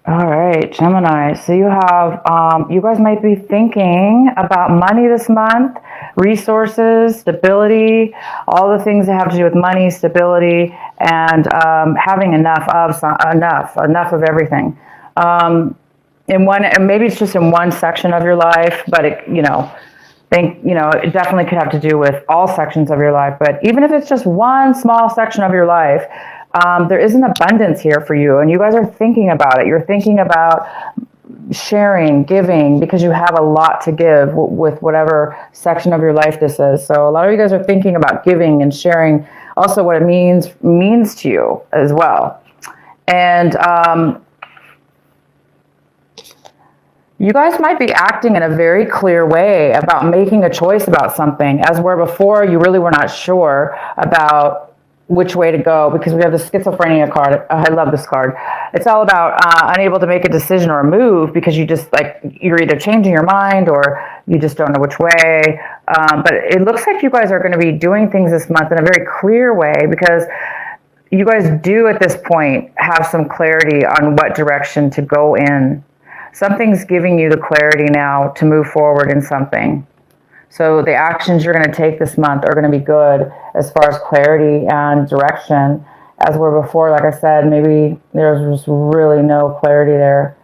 All right, Gemini. So you have, you guys might be thinking about money this month, resources, stability, all the things that have to do with money, stability, and having enough of everything. In one, and maybe it's just in one section of your life, but it definitely could have to do with all sections of your life. But even if it's just one small section of your life, there is an abundance here for you, and you guys are thinking about it. You're thinking about sharing, giving, because you have a lot to give with whatever section of your life this is. So a lot of you guys are thinking about giving and sharing, also what it means to you as well. And you guys might be acting in a very clear way about making a choice about something, as where before you really were not sure about which way to go, because we have the schizophrenia card. I love this card. It's all about unable to make a decision or a move because you're either changing your mind or you just don't know which way. But it looks like you guys are going to be doing things this month in a very clear way, because you guys do at this point have some clarity on what direction to go in. Something's giving you the clarity now to move forward in something. So the actions you're going to take this month are going to be good as far as clarity and direction. As where before, like I said, maybe there's just really no clarity there.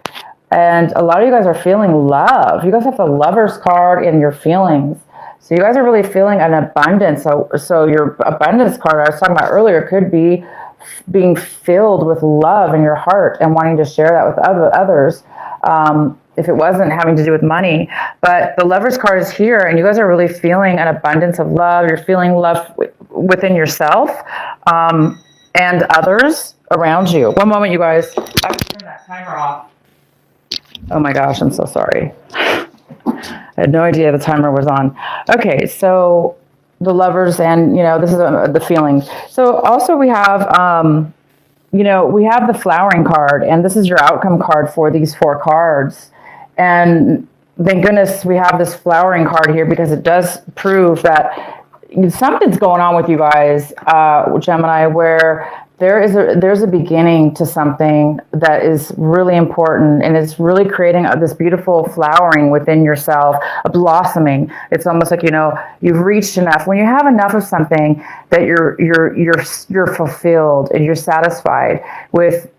And a lot of you guys are feeling love. You guys have the Lover's card in your feelings. So you guys are really feeling an abundance. So your abundance card I was talking about earlier could be being filled with love in your heart and wanting to share that with others. If it wasn't having to do with money. But the Lover's card is here, and you guys are really feeling an abundance of love. You're feeling love within yourself and others around you. One moment, you guys. I have to turn that timer off. Oh my gosh, I'm so sorry. I had no idea the timer was on. Okay, so the Lovers, and this is the feelings. So also we have we have the Flowering card, and this is your outcome card for these 4 cards. And thank goodness we have this Flowering card here, because it does prove that something's going on with you guys, Gemini, where there's a beginning to something that is really important, and it's really creating this beautiful flowering within yourself, a blossoming. It's almost like you've reached enough. When you have enough of something, that you're fulfilled and you're satisfied with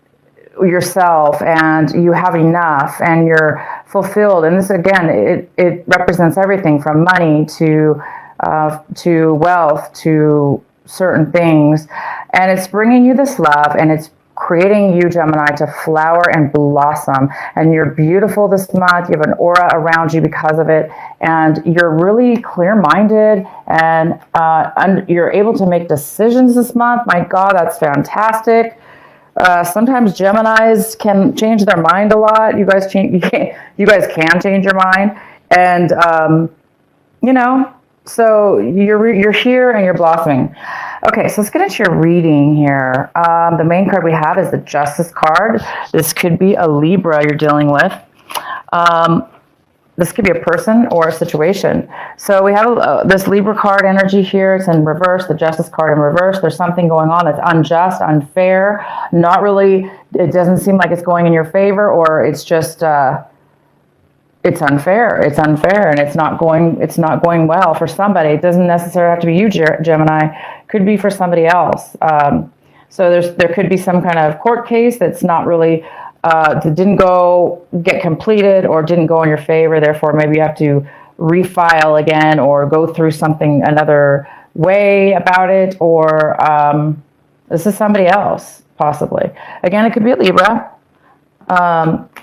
yourself, and you have enough, and you're fulfilled. And this again, it represents everything from money to wealth to certain things, and it's bringing you this love, and it's creating you, Gemini, to flower and blossom. And you're beautiful this month. You have an aura around you because of it, and you're really clear-minded, and you're able to make decisions this month. My God, that's fantastic. Sometimes Geminis can change their mind a lot. You guys can change your mind, and so you're here and you're blossoming. Okay, so let's get into your reading here. The main card we have is the Justice card. This could be a Libra you're dealing with. This could be a person or a situation. So we have this Libra card energy here. It's in reverse, the Justice card in reverse. There's something going on that's unjust, unfair, not really, it doesn't seem like it's going in your favor, or it's just, it's unfair. It's unfair, and it's not going well for somebody. It doesn't necessarily have to be you, Gemini. It could be for somebody else. So there could be some kind of court case that's not really, that didn't get completed or didn't go in your favor. Therefore, maybe you have to refile again or go through something another way about it, or this is somebody else, possibly. Again, it could be a Libra.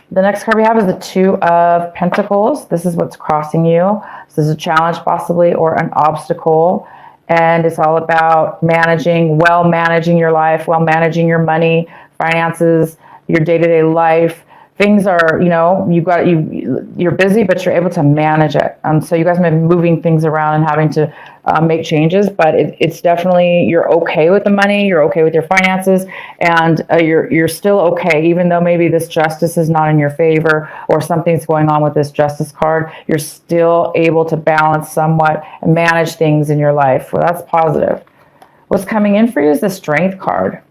The next card we have is the Two of Pentacles. This is what's crossing you. This is a challenge, possibly, or an obstacle. And it's all about managing your life, managing your money, finances, your day-to-day life. Things are, you're busy, but you're able to manage it. So you guys may be moving things around and having to make changes, but it's definitely, you're okay with the money, you're okay with your finances, and you're still okay, even though maybe this justice is not in your favor or something's going on with this Justice card. You're still able to balance somewhat and manage things in your life. Well, that's positive. What's coming in for you is the Strength card.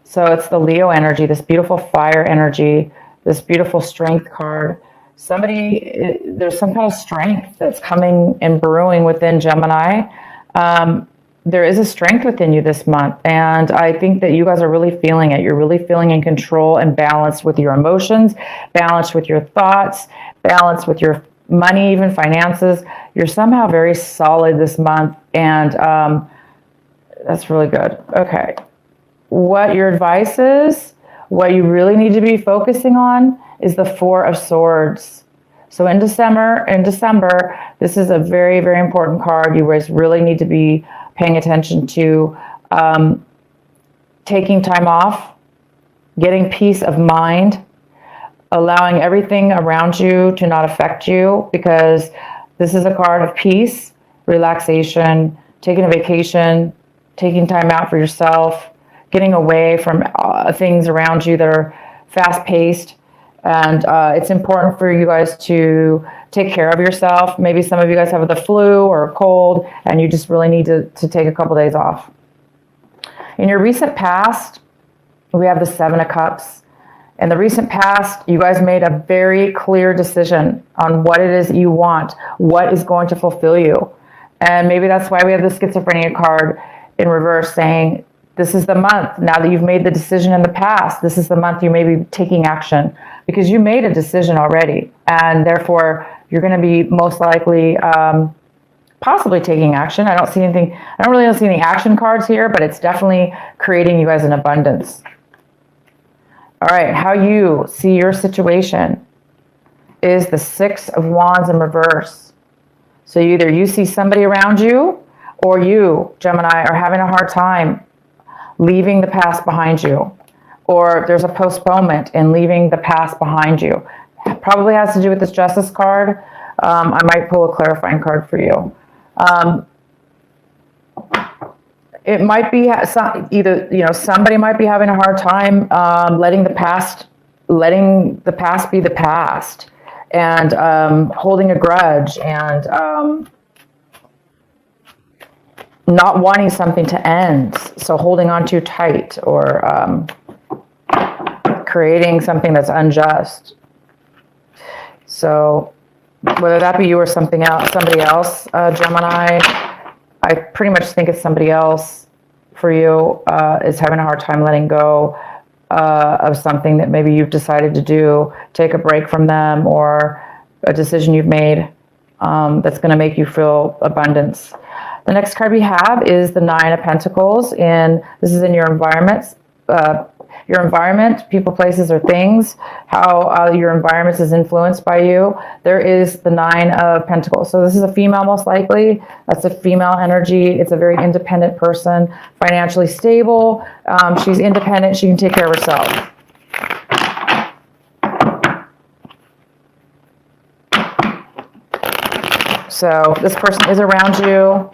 So it's the Leo energy, this beautiful fire energy, this beautiful strength card. There's some kind of strength that's coming and brewing within Gemini. There is a strength within you this month, and I think that you guys are really feeling it. You're really feeling in control and balanced with your emotions, balanced with your thoughts, balanced with your money, even finances. You're somehow very solid this month, and that's really good. Okay. What your advice is, what you really need to be focusing on is the Four of Swords. So in December, this is a very, very important card. You guys really need to be paying attention to taking time off, getting peace of mind, allowing everything around you to not affect you, because this is a card of peace, relaxation, taking a vacation, taking time out for yourself, getting away from things around you that are fast-paced. And it's important for you guys to take care of yourself. Maybe some of you guys have the flu or a cold, and you just really need to take a couple days off. In your recent past, we have the Seven of Cups. In the recent past, you guys made a very clear decision on what it is you want, what is going to fulfill you. And maybe that's why we have the Schizophrenia card in reverse saying, this is the month, now that you've made the decision in the past, this is the month you may be taking action, because you made a decision already, and therefore you're going to be most likely possibly taking action. I don't really see any action cards here, but it's definitely creating you guys an abundance. All right, how you see your situation is the Six of Wands in reverse. So either you see somebody around you, or you, Gemini, are having a hard time leaving the past behind you, or there's a postponement in leaving the past behind you. It probably has to do with this Justice card. I might pull a clarifying card for you. It might be somebody might be having a hard time letting the past be the past, and holding a grudge, and not wanting something to end, so holding on too tight, or creating something that's unjust. So whether that be you or somebody else, Gemini, I pretty much think it's somebody else for you is having a hard time letting go of something that maybe you've decided to do, take a break from them, or a decision you've made that's going to make you feel abundance. The next card we have is the Nine of Pentacles. This is in your environments. Your environment, people, places, or things, how your environment is influenced by you. There is the Nine of Pentacles. So this is a female, most likely. That's a female energy. It's a very independent person, financially stable. She's independent. She can take care of herself. So this person is around you.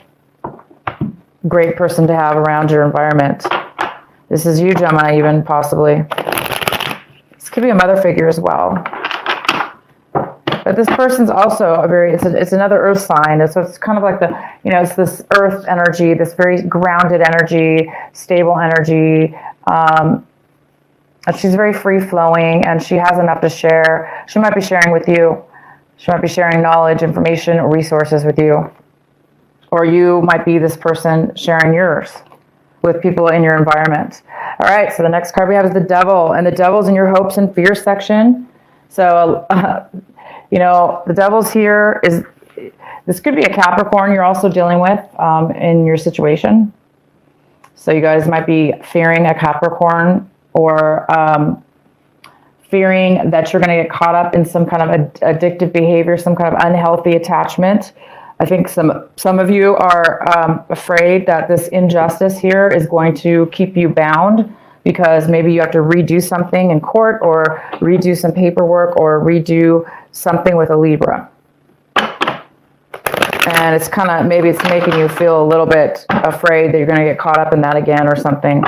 Great person to have around your environment. This is you, Gemini, even possibly. This could be a mother figure as well. But this person's also it's another earth sign. So it's kind of like it's this earth energy, this very grounded energy, stable energy. And she's very free flowing, and she has enough to share. She might be sharing with you. She might be sharing knowledge, information, or resources with you. Or you might be this person sharing yours with people in your environment. All right, so the next card we have is the Devil, and the Devil's in your hopes and fears section. So, the Devil's here this could be a Capricorn you're also dealing with in your situation. So you guys might be fearing a Capricorn, or fearing that you're going to get caught up in some kind of addictive behavior, some kind of unhealthy attachment. I think some of you are afraid that this injustice here is going to keep you bound, because maybe you have to redo something in court, or redo some paperwork, or redo something with a Libra. And it's maybe it's making you feel a little bit afraid that you're going to get caught up in that again, or something,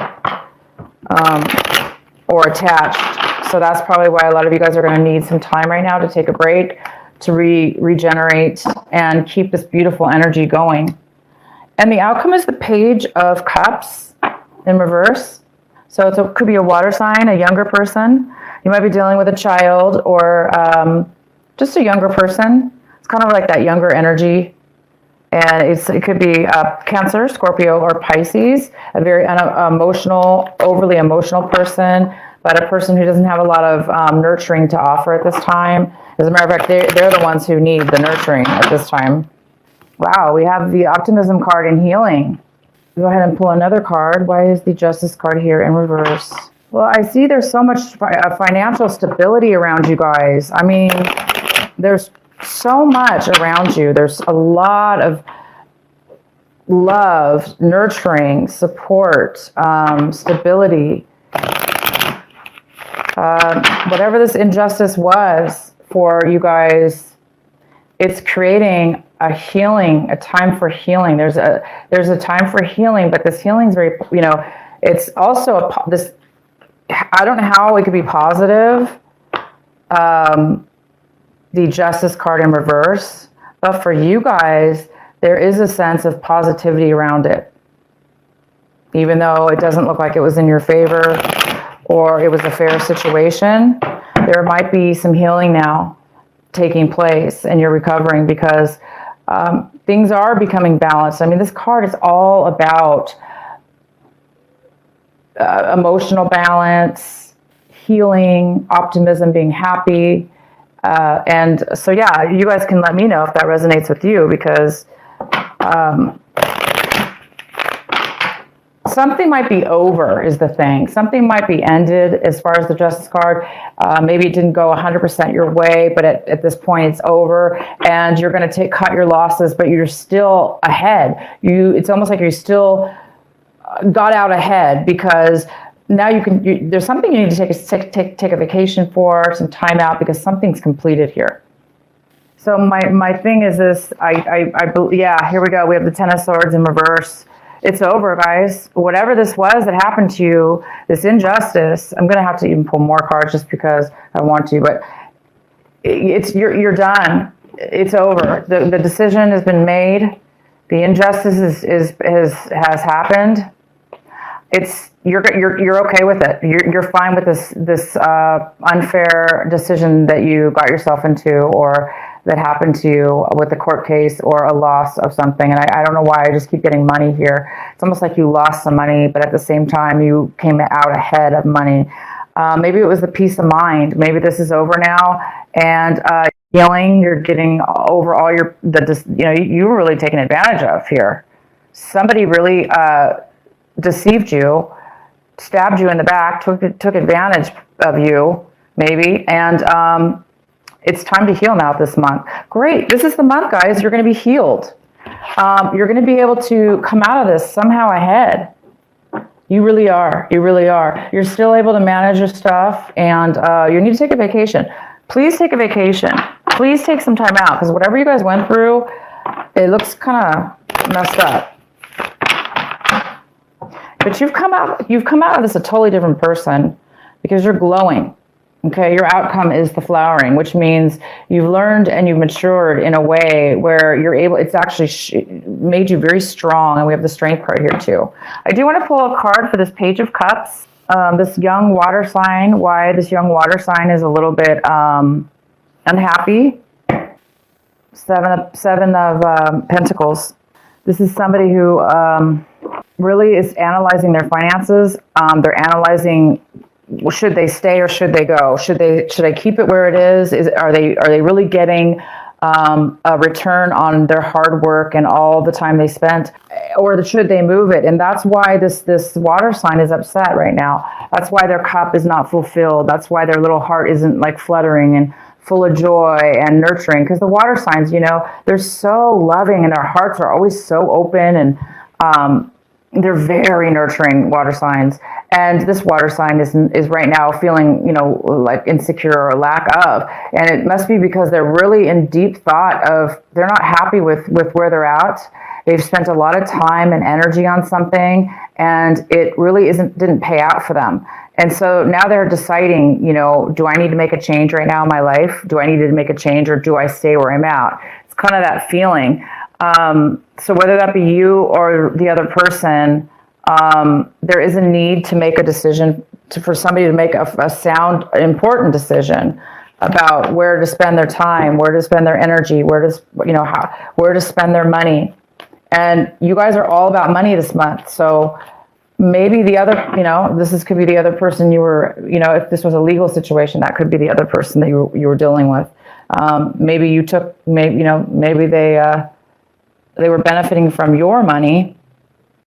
or attached. So that's probably why a lot of you guys are going to need some time right now to take a break, to regenerate and keep this beautiful energy going. And the outcome is the Page of Cups in reverse. So it could be a water sign, a younger person. You might be dealing with a child or just a younger person. It's kind of like that younger energy. And it could be Cancer, Scorpio, or Pisces, a very emotional, overly emotional person, but a person who doesn't have a lot of nurturing to offer at this time. As a matter of fact, they're the ones who need the nurturing at this time. Wow, we have the Optimism card in healing. Go ahead and pull another card. Why is the Justice card here in reverse? Well, I see there's so much financial stability around you guys. I mean, there's so much around you. There's a lot of love, nurturing, support, stability. Whatever this injustice was for you guys, it's creating a healing, a time for healing. There's a time for healing, but this healing is very, it's also this. I don't know how it could be positive. The Justice card in reverse, but for you guys, there is a sense of positivity around it, even though it doesn't look like it was in your favor or it was a fair situation. There might be some healing now taking place and you're recovering because things are becoming balanced. I mean, this card is all about emotional balance, healing, optimism, being happy. And so, yeah, you guys can let me know if that resonates with you because something might be over is the thing. Something might be ended as far as the Justice card. Maybe it didn't go 100% your way, but at this point it's over and you're going to cut your losses, but you're still ahead. It's almost like you still got out ahead because now there's something you need to take a vacation for, some time out because something's completed here. So my thing is this, yeah, here we go. We have the Ten of Swords in reverse. It's over, guys. Whatever this was that happened to you, this injustice, I'm going to have to even pull more cards just because I want to, but you're done. It's over. The decision has been made. The injustice has happened. You're okay with it. You're fine with this unfair decision that you got yourself into or that happened to you with the court case or a loss of something. And I don't know why I just keep getting money here. It's almost like you lost some money, but at the same time you came out ahead of money. Maybe it was the peace of mind. Maybe this is over now and healing. You're getting over all you were really taken advantage of here. Somebody really deceived you, stabbed you in the back, took advantage of you, maybe, and it's time to heal now this month. Great. This is the month, guys. You're going to be healed. You're going to be able to come out of this somehow ahead. You really are. You really are. You're still able to manage your stuff, and you need to take a vacation. Please take a vacation. Please take some time out, because whatever you guys went through, it looks kind of messed up. But you've come out of this a totally different person because you're glowing. Okay, your outcome is the flowering, which means you've learned and you've matured in a way where you're able, it's actually made you very strong. And we have the Strength card here too. I do want to pull a card for this Page of Cups. This young water sign, why this young water sign is a little bit unhappy. Seven of Pentacles. This is somebody who really is analyzing their finances. They're analyzing, should they stay or should they go? Should I keep it where it is? Are they really getting a return on their hard work and all the time they spent, or should they move it? And that's why this water sign is upset right now. That's why their cup is not fulfilled. That's why their little heart isn't like fluttering and full of joy and nurturing, because the water signs, they're so loving and their hearts are always so open, and they're very nurturing water signs. And this water sign is right now feeling, like insecure or lack of. And it must be because they're really in deep thought of, they're not happy with where they're at. They've spent a lot of time and energy on something, and it really didn't pay out for them. And so now they're deciding, do I need to make a change right now in my life? Do I need to make a change, or do I stay where I'm at? It's kind of that feeling. So whether that be you or the other person, There is a need to make a decision for somebody to make a sound, important decision about where to spend their time, where to spend their energy, where to spend their money. And you guys are all about money this month. So maybe the other, could be the other person you were, if this was a legal situation, that could be the other person that you were dealing with. Maybe they were benefiting from your money,